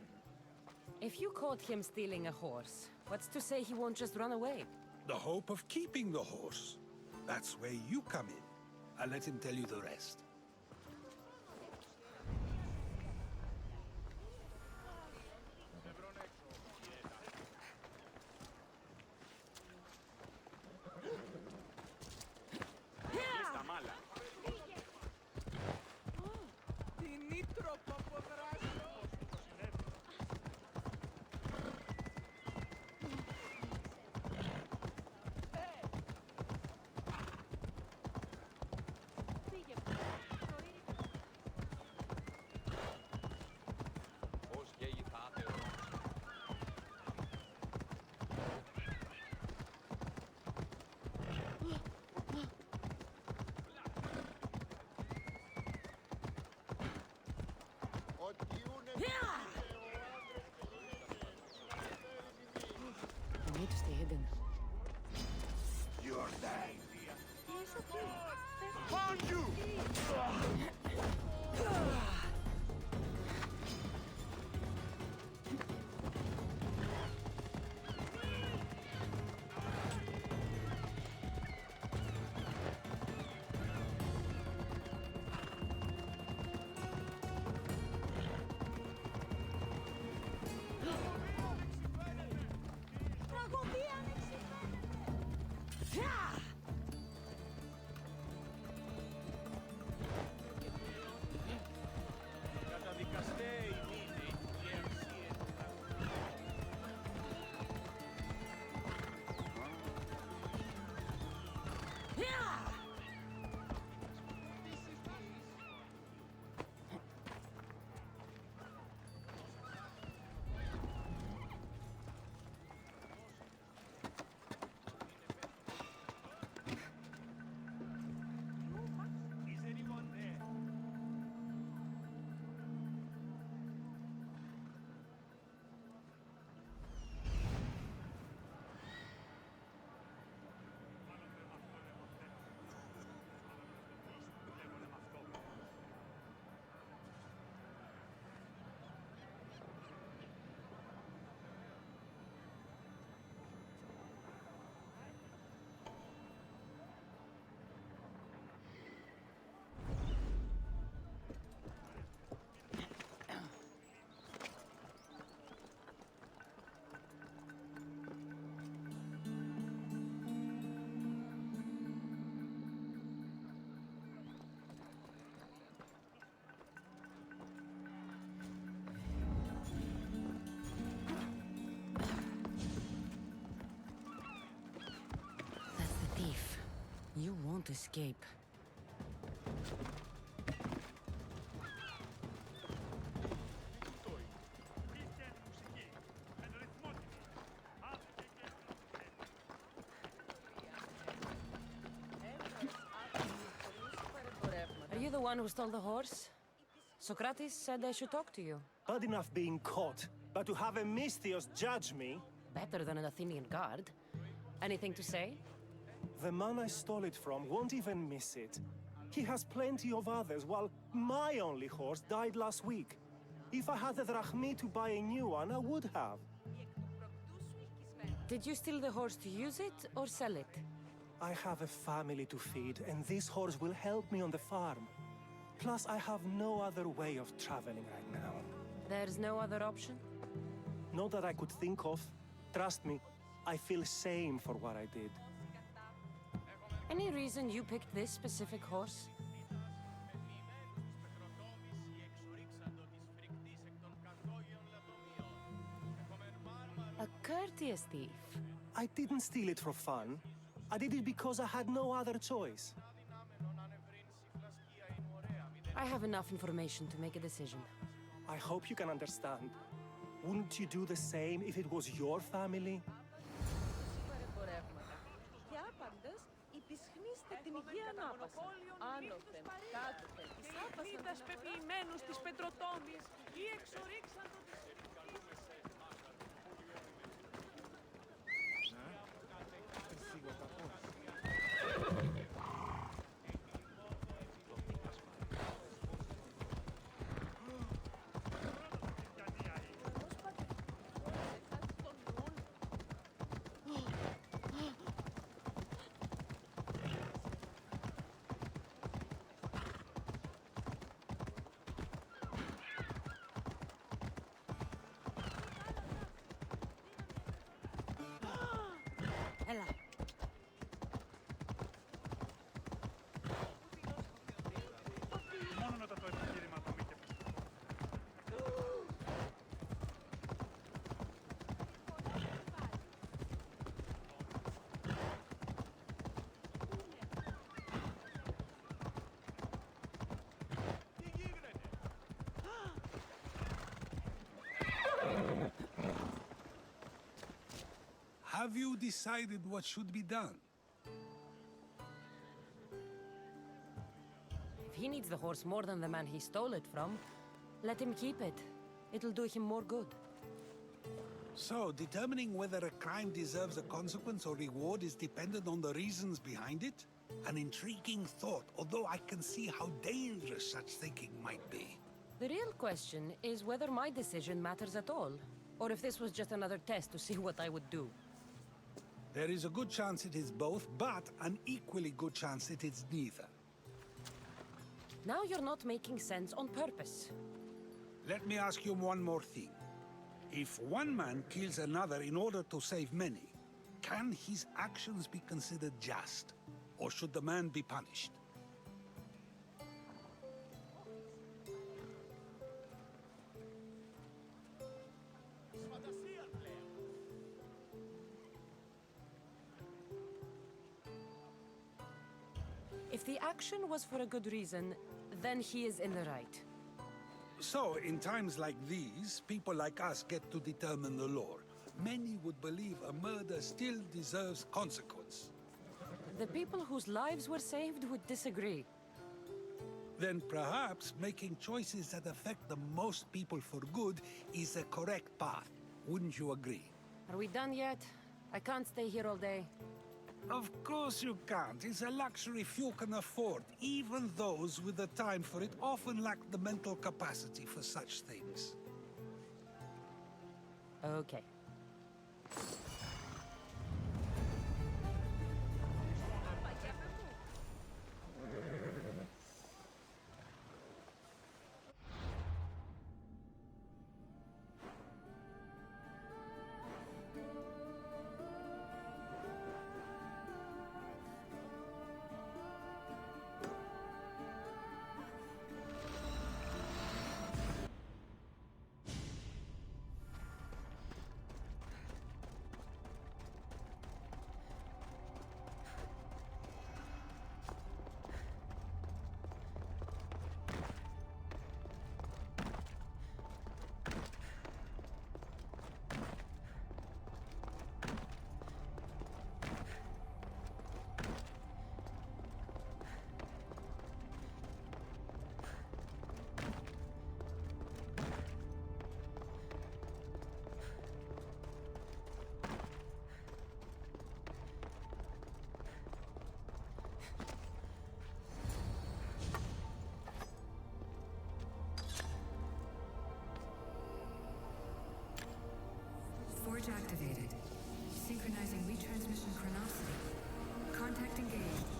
If you caught him stealing a horse, what's to say he won't just run away? The hope of keeping the horse. That's where you come in. I'll let him tell you the rest. need to stay hidden. You're dead. He's okay. Found you! You won't escape. Are you the one who stole the horse? Socrates said I should talk to you. Bad enough being caught, but to have a Misthios judge me? Better than an Athenian guard. Anything to say? The man I stole it from won't even miss it. He has plenty of others, while my only horse died last week. If I had the Drachmae to buy a new one, I would have. Did you steal the horse to use it or sell it? I have a family to feed, and this horse will help me on the farm. Plus, I have no other way of traveling right now. There's no other option? Not that I could think of. Trust me, I feel shame for what I did. Any reason you picked this specific horse? A courteous thief. I didn't steal it for fun. I did it because I had no other choice. I have enough information to make a decision. I hope you can understand. Wouldn't you do the same if it was your family? Υπισχνίστε την υγεία ανάπασα. Άνωθεν, κάτωθεν, εισάπασαν πεποιημένους της Πετροτόμης ή εξορίξαν το της... Έλα. Μόνο μετά το επιχείρημα το μη και Have you decided what should be done? If he needs the horse more than the man he stole it from, let him keep it. It'll do him more good. So, determining whether a crime deserves a consequence or reward is dependent on the reasons behind it? An intriguing thought, although I can see how dangerous such thinking might be. The real question is whether my decision matters at all, or if this was just another test to see what I would do. There is a good chance it is both, but an equally good chance it is neither. Now you're not making sense on purpose. Let me ask you one more thing. If one man kills another in order to save many, can his actions be considered just? Or should the man be punished? If the action was for a good reason, then he is in the right. So, in times like these, people like us get to determine the law. Many would believe a murder still deserves consequence. The people whose lives were saved would disagree. Then perhaps making choices that affect the most people for good is a correct path. Wouldn't you agree? Are we done yet? I can't stay here all day. Of course you can't. It's a luxury few can afford. Even those with the time for it often lack the mental capacity for such things. Okay. Forge activated. Synchronizing retransmission chronicity. Contact engaged.